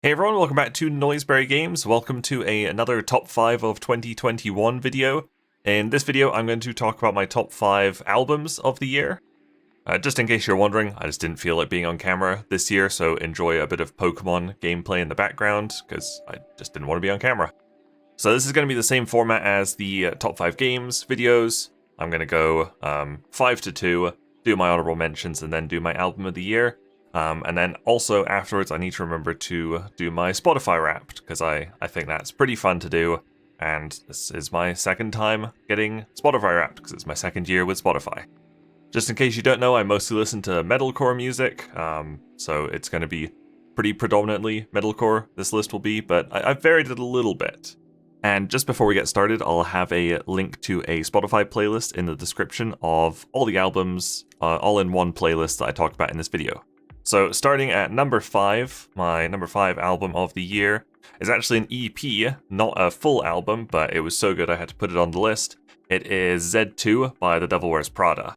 Hey everyone, welcome back to Noiseberry Games. Welcome to another top 5 of 2021 video. In this video, I'm going to talk about my top 5 albums of the year. Just in case you're wondering, I just didn't feel like being on camera this year, so enjoy a bit of Pokemon gameplay in the background, because I just didn't want to be on camera. So this is going to be the same format as the top 5 games videos. I'm going to go 5 to 2, do my honorable mentions, and then do my album of the year. And then also afterwards I need to remember to do my Spotify Wrapped, because I think that's pretty fun to do, and this is my second time getting Spotify Wrapped, because it's my second year with Spotify. Just in case you don't know, I mostly listen to metalcore music, so it's going to be pretty predominantly metalcore, this list will be, but I've varied it a little bit. And just before we get started, I'll have a link to a Spotify playlist in the description of all the albums, all in one playlist that I talked about in this video. So starting at number 5, my number 5 album of the year is actually an EP, not a full album, but it was so good I had to put it on the list. It is Z2 by The Devil Wears Prada.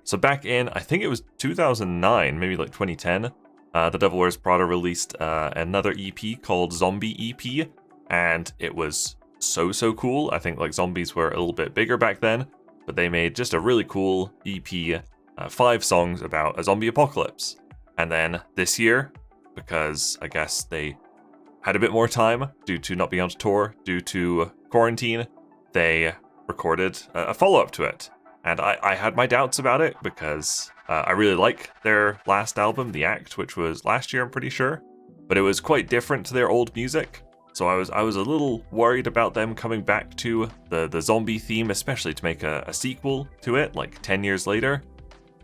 So back in, I think it was 2009, maybe like 2010, The Devil Wears Prada released another EP called Zombie EP, and it was so cool. I think like zombies were a little bit bigger back then, but they made just a really cool EP, 5 songs about a zombie apocalypse. And then this year, because I guess they had a bit more time due to not being able to tour, due to quarantine, they recorded a follow-up to it. And I had my doubts about it because I really like their last album, The Act, which was last year, I'm pretty sure. But it was quite different to their old music. So I was a little worried about them coming back to the zombie theme, especially to make a sequel to it, like 10 years later.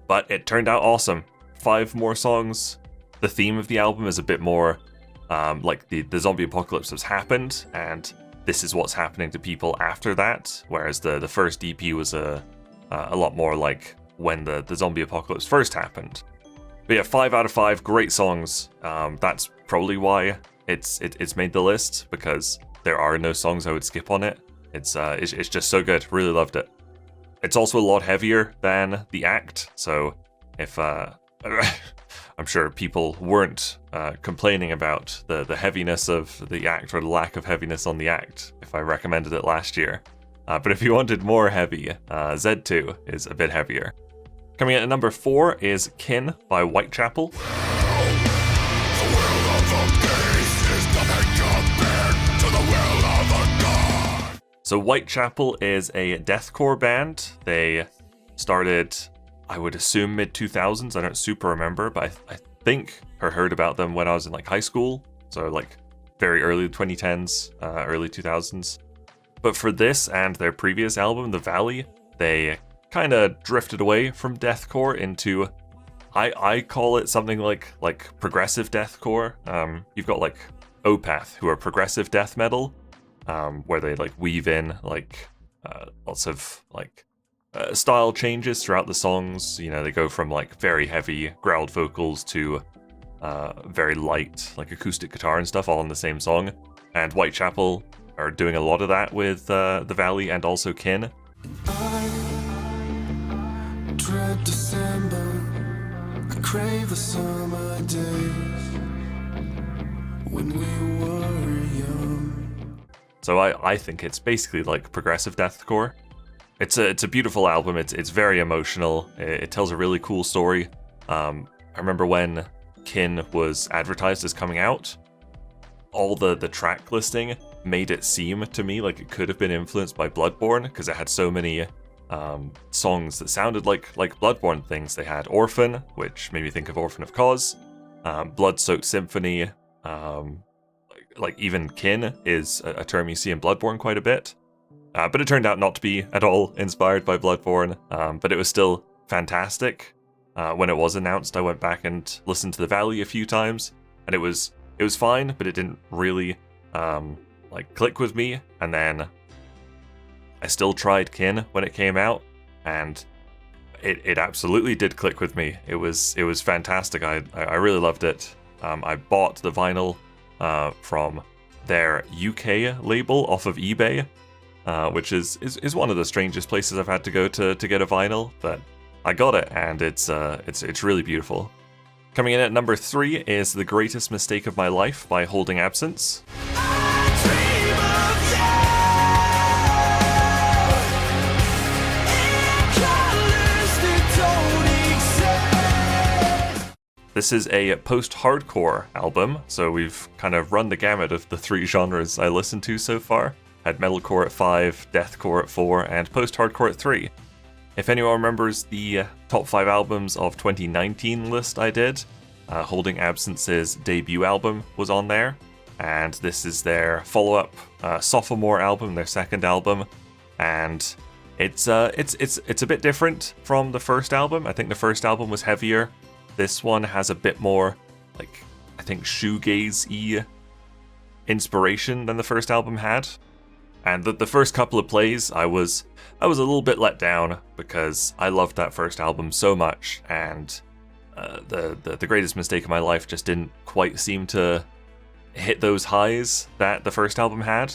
But it turned out awesome. 5 more songs. The theme of the album is a bit more like the zombie apocalypse has happened, and this is what's happening to people after that. Whereas the first EP was a lot more like when the zombie apocalypse first happened. But yeah, 5 out of 5 great songs. That's probably why it's made the list, because there are no songs I would skip on it. It's just so good. Really loved it. It's also a lot heavier than The Act, so if I'm sure people weren't complaining about the heaviness of The Act or the lack of heaviness on The Act if I recommended it last year. But if you wanted more heavy, Z2 is a bit heavier. Coming in at number 4 is Kin by Whitechapel. So Whitechapel is a deathcore band. They started, I would assume, mid-2000s. I don't super remember, but I think I heard about them when I was in like high school. So like very early 2010s, early 2000s. But for this and their previous album, The Valley, they kind of drifted away from deathcore into, I call it something like progressive deathcore. You've got like Opeth, who are progressive death metal, where they like weave in like lots of like style changes throughout the songs. You know, they go from like very heavy growled vocals to very light like acoustic guitar and stuff all in the same song. And Whitechapel are doing a lot of that with The Valley and also Kin. I dread December, I crave the summer days when we were young. So I think it's basically like progressive deathcore. It's a beautiful album. It's very emotional. It tells a really cool story. I remember when Kin was advertised as coming out, all the track listing made it seem to me like it could have been influenced by Bloodborne, because it had so many songs that sounded like Bloodborne things. They had Orphan, which made me think of Orphan of Cause, Blood-Soaked Symphony, like even Kin is a term you see in Bloodborne quite a bit. But it turned out not to be at all inspired by Bloodborne, but it was still fantastic. When it was announced, I went back and listened to The Valley a few times, and it was fine, but it didn't really like click with me. And then I still tried Kin when it came out, and it absolutely did click with me. It was fantastic. I really loved it. I bought the vinyl from their UK label off of eBay, which is one of the strangest places I've had to go to get a vinyl, but I got it, and it's really beautiful. Coming in at number 3 is The Greatest Mistake of My Life by Holding Absence. This is a post-hardcore album, so we've kind of run the gamut of the 3 genres I listened to so far. Had metalcore at 5, deathcore at 4, and post-hardcore at 3. If anyone remembers the top 5 albums of 2019 list I did, Holding Absence's debut album was on there, and this is their follow-up sophomore album, their second album, and it's a bit different from the first album. I think the first album was heavier. This one has a bit more, like, I think shoegaze-y inspiration than the first album had. And the first couple of plays, I was a little bit let down because I loved that first album so much, and the Greatest Mistake of My Life just didn't quite seem to hit those highs that the first album had.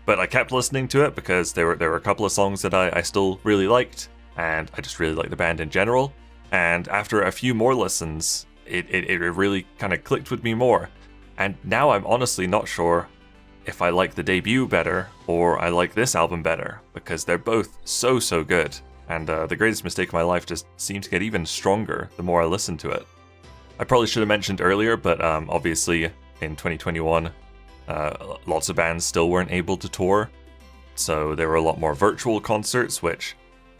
But I kept listening to it because there were a couple of songs that I still really liked, and I just really liked the band in general. And after a few more listens, it really kind of clicked with me more. And now I'm honestly not sure if I like the debut better or I like this album better, because they're both so good. And The Greatest Mistake of My Life just seems to get even stronger the more I listen to it. I probably should have mentioned earlier, but obviously in 2021, lots of bands still weren't able to tour. So there were a lot more virtual concerts, which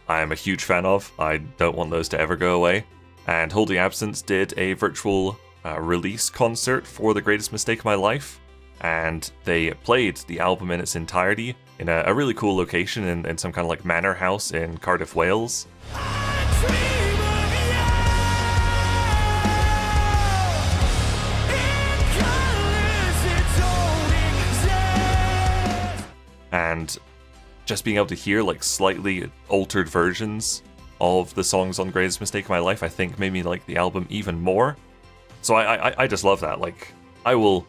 I am a huge fan of. I don't want those to ever go away. And Holding Absence did a virtual release concert for The Greatest Mistake of My Life, and they played the album in its entirety in a really cool location in some kind of like manor house in Cardiff, Wales. And just being able to hear like slightly altered versions of the songs on Greatest Mistake of My Life, I think made me like the album even more. So I just love that. Like, I will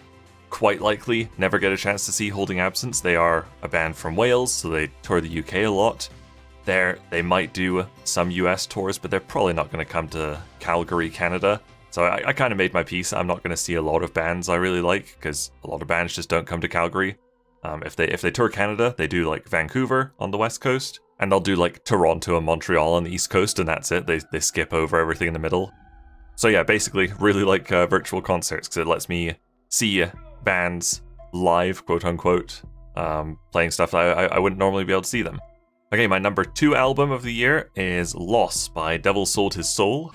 quite likely never get a chance to see Holding Absence. They are a band from Wales, so they tour the UK a lot. They might do some US tours, but they're probably not going to come to Calgary, Canada. So I kind of made my peace. I'm not going to see a lot of bands I really like, because a lot of bands just don't come to Calgary. If they tour Canada, they do like Vancouver on the west coast, and they'll do like Toronto and Montreal on the east coast, and that's it. They skip over everything in the middle. So yeah, basically really like virtual concerts, because it lets me see bands live, quote unquote, playing stuff that I wouldn't normally be able to see them. Okay, my number 2 album of the year is Loss by Devil Sold His Soul.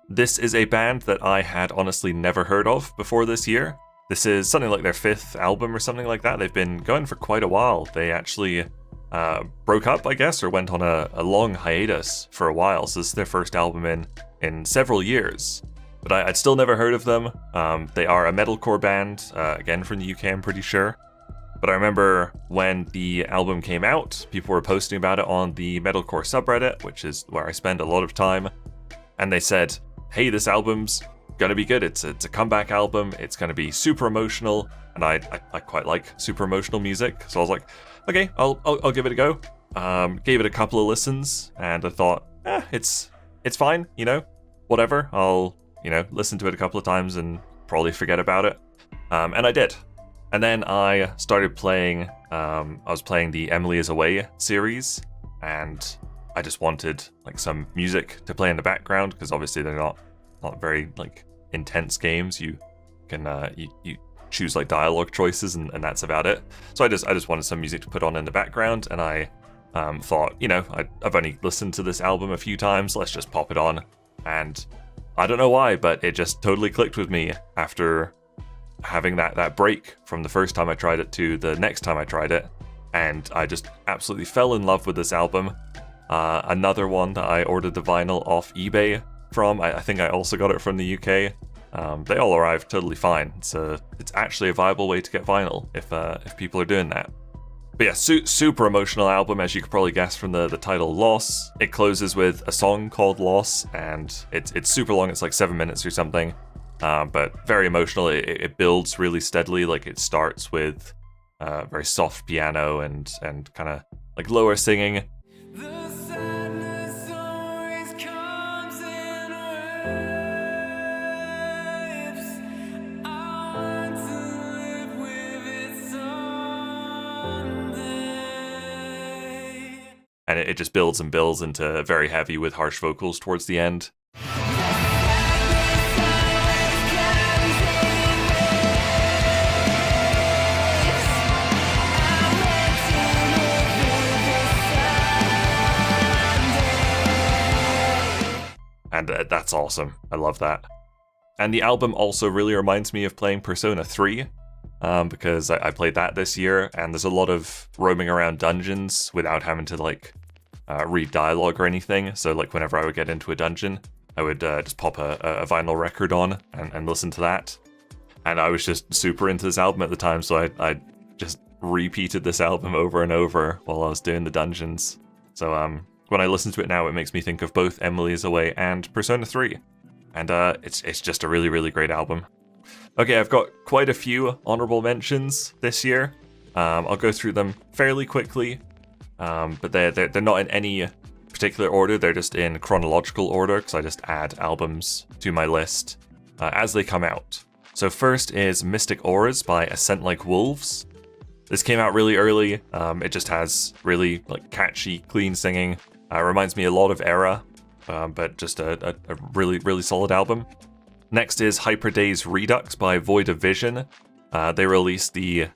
This is a band that I had honestly never heard of before this year. This is something like their 5th album or something like that. They've been going for quite a while. They actually broke up, I guess, or went on a long hiatus for a while. So this is their first album in several years. But I'd still never heard of them. They are a metalcore band, again from the UK, I'm pretty sure. But I remember when the album came out, people were posting about it on the metalcore subreddit, which is where I spend a lot of time. And they said, hey, this album's gonna be good. It's a comeback album. It's gonna be super emotional, and I quite like super emotional music. So I was like, okay, I'll give it a go. Gave it a couple of listens, and I thought, it's fine, you know, whatever. I'll listen to it a couple of times and probably forget about it. And I did. And then I started playing. I was playing the Emily is Away series, and I just wanted like some music to play in the background, because obviously they're not very like intense games. You can you choose like dialogue choices, and that's about it. So I just wanted some music to put on in the background, and I thought, I've only listened to this album a few times, let's just pop it on. And I don't know why, but it just totally clicked with me after having that break from the first time I tried it to the next time I tried it, and I just absolutely fell in love with this album. Another one that I ordered the vinyl off eBay from. I think I also got it from the UK. They all arrived totally fine. So it's actually a viable way to get vinyl if people are doing that. But yeah, super emotional album, as you could probably guess from the title Loss. It closes with a song called Loss, and it's super long, it's like 7 minutes or something. But very emotional. It builds really steadily. Like, it starts with very soft piano and kind of like lower singing. And it just builds and builds into very heavy with harsh vocals towards the end. And that's awesome. I love that. And the album also really reminds me of playing Persona 3, because I played that this year, and there's a lot of roaming around dungeons without having to like read dialogue or anything. So like whenever I would get into a dungeon, I would just pop a vinyl record on and listen to that. And I was just super into this album at the time, so I just repeated this album over and over while I was doing the dungeons. So when I listen to it now, it makes me think of both Emily is Away and Persona 3. And it's just a really, really great album. Okay, I've got quite a few honorable mentions this year. I'll go through them fairly quickly, but they're not in any particular order. They're just in chronological order, because I just add albums to my list as they come out. So first is Mystic Auras by Ascent Like Wolves. This came out really early. It just has really like catchy, clean singing. Reminds me a lot of Era, but just a really, really solid album. Next is Hyper Days Redux by Void of Vision. They released the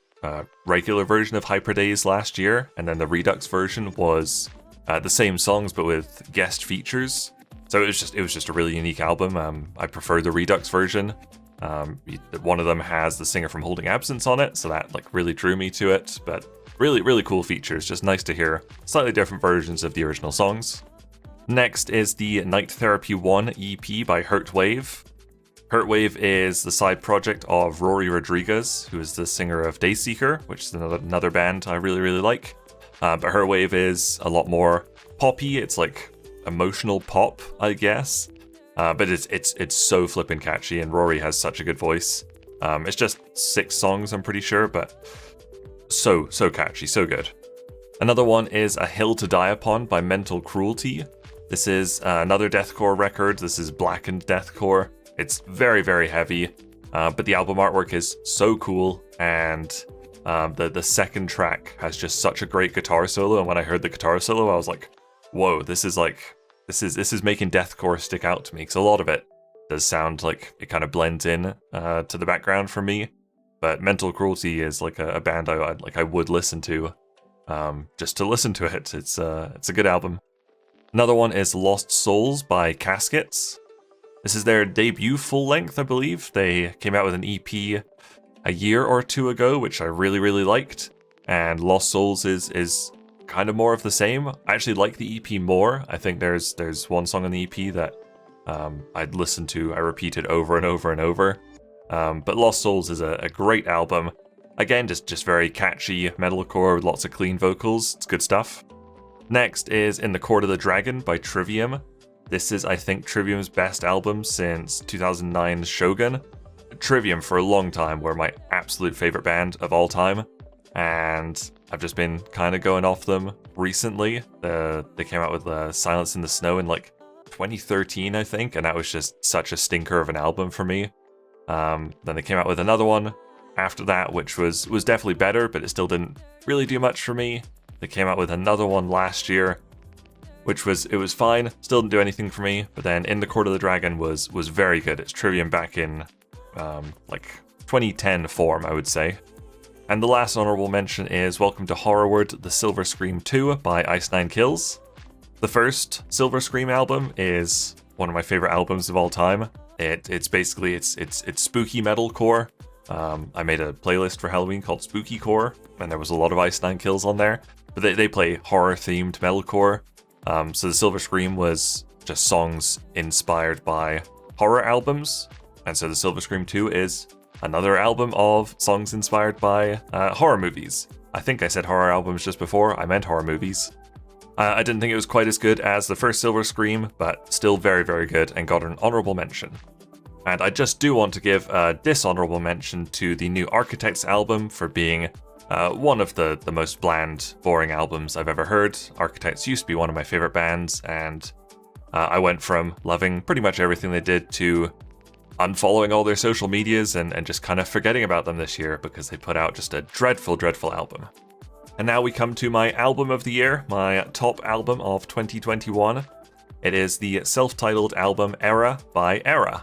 regular version of Hyper Days last year, and then the Redux version was the same songs but with guest features. So it was just a really unique album. I prefer the Redux version. One of them has the singer from Holding Absence on it, so that like really drew me to it. But really, really cool features. Just nice to hear slightly different versions of the original songs. Next is the Night Therapy 1 EP by Hurtwave. Hurtwave is the side project of Rory Rodriguez, who is the singer of Dayseeker, which is another band I really, really like. But Hurtwave is a lot more poppy. It's like emotional pop, I guess. But it's so flippin' catchy, and Rory has such a good voice. It's just 6 songs, I'm pretty sure, but so catchy, so good. Another one is A Hill to Die Upon by Mental Cruelty. This is another deathcore record. This is blackened deathcore. It's very, very heavy, but the album artwork is so cool, and the second track has just such a great guitar solo. And when I heard the guitar solo, I was like, "Whoa, this is making deathcore stick out to me." Because a lot of it does sound like it kind of blends in to the background for me. But Mental Cruelty is like a band I would listen to, just to listen to it. It's a good album. Another one is Lost Souls by Caskets. This is their debut full length, I believe. They came out with an EP a year or two ago, which I really, really liked. And Lost Souls is kind of more of the same. I actually like the EP more. I think there's one song on the EP that I'd listen to. I repeat it over and over and over. But Lost Souls is a great album. Again, just very catchy metalcore with lots of clean vocals. It's good stuff. Next is In the Court of the Dragon by Trivium. This is, I think, Trivium's best album since 2009's Shogun. Trivium, for a long time, were my absolute favorite band of all time, and I've just been kind of going off them recently. They came out with Silence in the Snow in like 2013, I think, and that was just such a stinker of an album for me. Then they came out with another one after that, which was definitely better, but it still didn't really do much for me. They came out with another one last year, which was fine, still didn't do anything for me. But then In the Court of the Dragon was very good. It's Trivium back in like 2010 form, I would say. And the last honorable mention is Welcome to Horrorward, The Silver Scream 2 by Ice Nine Kills. The first Silver Scream album is one of my favorite albums of all time. It's basically it's spooky metalcore. I made a playlist for Halloween called Spooky Core, and there was a lot of Ice Nine Kills on there. But they play horror themed metalcore. So the Silver Scream was just songs inspired by horror albums, and so the Silver Scream 2 is another album of songs inspired by horror movies. I think I said horror albums just before, I meant horror movies. I didn't think it was quite as good as the first Silver Scream, but still very, very good and got an honourable mention. And I just do want to give a dishonourable mention to the new Architects album for being one of the most bland, boring albums I've ever heard. Architects used to be one of my favourite bands, and I went from loving pretty much everything they did to unfollowing all their social medias and just kind of forgetting about them this year because they put out just a dreadful, dreadful album. And now we come to my album of the year, my top album of 2021. It is the self-titled album Era by Era.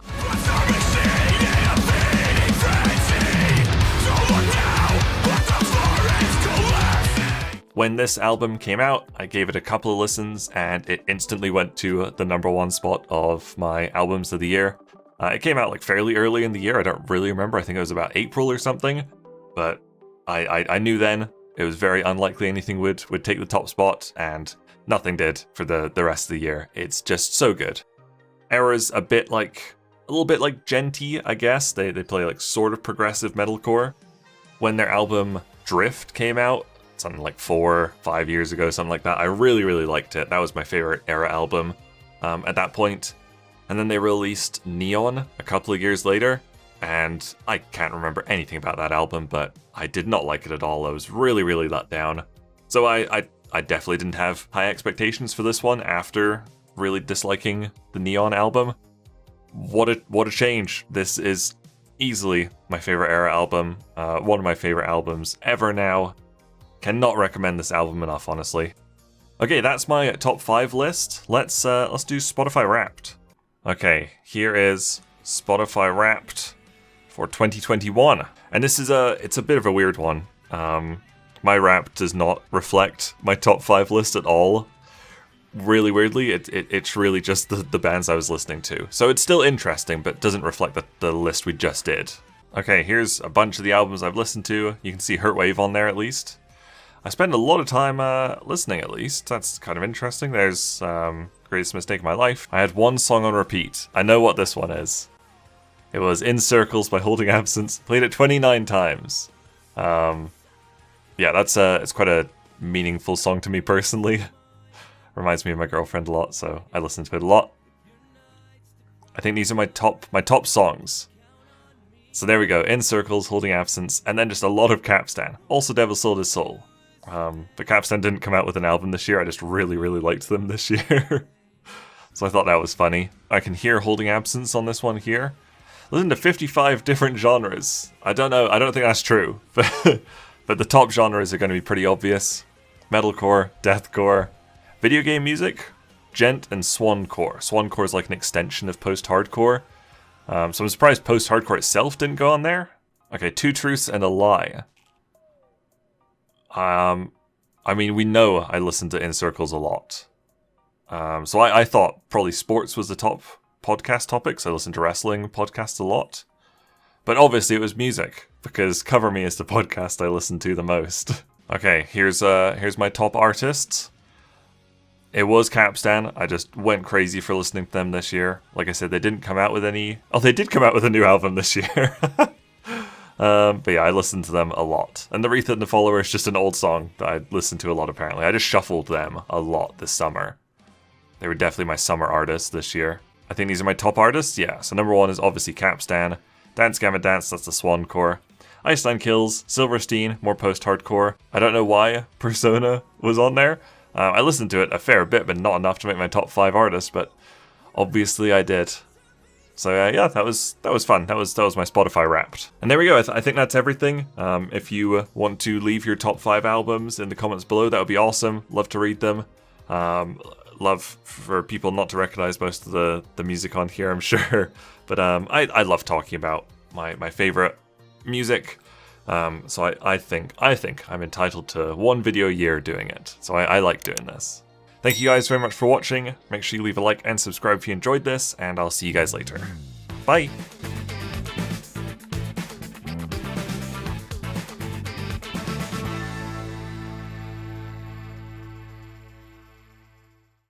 When this album came out, I gave it a couple of listens and it instantly went to the #1 spot of my albums of the year. It came out like fairly early in the year, I don't really remember, I think it was about April or something, but I knew then it was very unlikely anything would take the top spot, and nothing did for the rest of the year. It's just so good. Era's a little bit like Genty, I guess. They play like sort of progressive metalcore. When their album Drift came out, something like 4 or 5 years ago, something like that, I really, really liked it. That was my favorite Era album at that point. And then they released Neon a couple of years later, and I can't remember anything about that album, but I did not like it at all. I was really, really let down. So I definitely didn't have high expectations for this one after really disliking the Neon album. What a change. This is easily my favorite Era album, one of my favorite albums ever now. Cannot recommend this album enough, honestly. Okay, that's my top 5 list. Let's do Spotify Wrapped. Okay, here is Spotify Wrapped for 2021. And this is it's a bit of a weird one. My Wrapped does not reflect my top 5 list at all. Really weirdly, it's really just the bands I was listening to. So it's still interesting, but doesn't reflect the list we just did. Okay, here's a bunch of the albums I've listened to. You can see Hurtwave on there at least. I spend a lot of time listening at least. That's kind of interesting. There's Greatest Mistake of My Life. I had one song on repeat. I know what this one is. It was In Circles by Holding Absence. Played it 29 times. Yeah, it's quite a meaningful song to me personally. Reminds me of my girlfriend a lot, so I listen to it a lot. I think these are my top songs. So there we go, In Circles, Holding Absence, and then just a lot of Capstan. Also Devil Sold His Soul. But Capstan didn't come out with an album this year, I just really, really liked them this year. So I thought that was funny. I can hear Holding Absence on this one here. Listen to 55 different genres. I don't know, I don't think that's true. But the top genres are going to be pretty obvious. Metalcore, Deathcore, video game music, Gent, and Swancore. Swancore is like an extension of post-hardcore. So I'm surprised post-hardcore itself didn't go on there. Okay, Two Truths and a Lie. I mean, we know I listen to In Circles a lot. So I thought probably sports was the top podcast topic, so I listen to wrestling podcasts a lot. But obviously it was music, because Cover Me is the podcast I listen to the most. Okay, here's my top artists. It was Capstan. I just went crazy for listening to them this year. Like I said, they didn't come out with any... Oh, they did come out with a new album this year. But yeah, I listened to them a lot. And The Wreath and the Follower is just an old song that I listened to a lot, apparently. I just shuffled them a lot this summer. They were definitely my summer artists this year. I think these are my top artists. Yeah, so #1 is obviously Capstan. Dance Gamma Dance, that's the Swancore. Iceland Kills, Silverstein, more post-hardcore. I don't know why Persona was on there. I listened to it a fair bit, but not enough to make my top 5 artists, but obviously I did. So yeah, that was fun. That was my Spotify Wrapped. And there we go, I think that's everything. If you want to leave your top 5 albums in the comments below, that would be awesome. Love to read them. Love for people not to recognize most of the music on here, I'm sure. But I love talking about my favorite music. So I think I'm entitled to 1 video a year doing it. So I like doing this. Thank you guys very much for watching. Make sure you leave a like and subscribe if you enjoyed this, and I'll see you guys later. Bye!